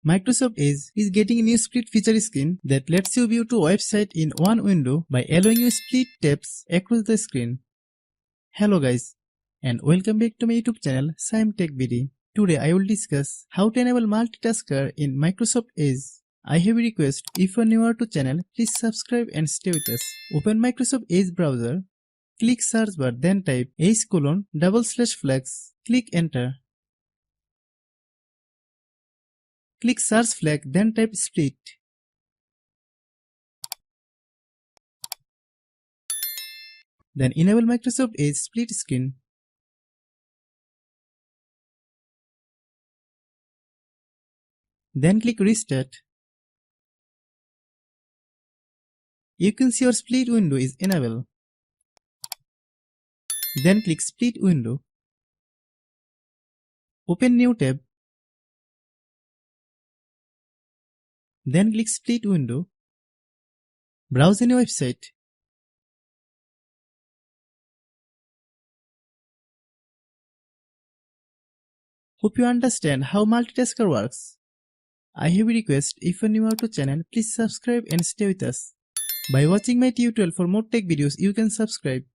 Microsoft Edge is getting a new split feature screen that lets you view two websites in one window by allowing you split tabs across the screen. Hello guys, and welcome back to my YouTube channel Shaem Tech BD. Today I will discuss how to enable multitasker in Microsoft Edge. I have a request: if you are newer to channel, please subscribe and stay with us. Open Microsoft Edge browser, click search bar, then type edge:/flags, click enter. Click search flag, then type split. Then enable Microsoft Edge split screen. Then click restart. You can see your split window is enabled. Then click split window. Open new tab. Then click split window. Browse any website. Hope you understand how multitasker works. I have a request: if you are new to channel, please subscribe and stay with us. By watching my tutorial for more tech videos, you can subscribe.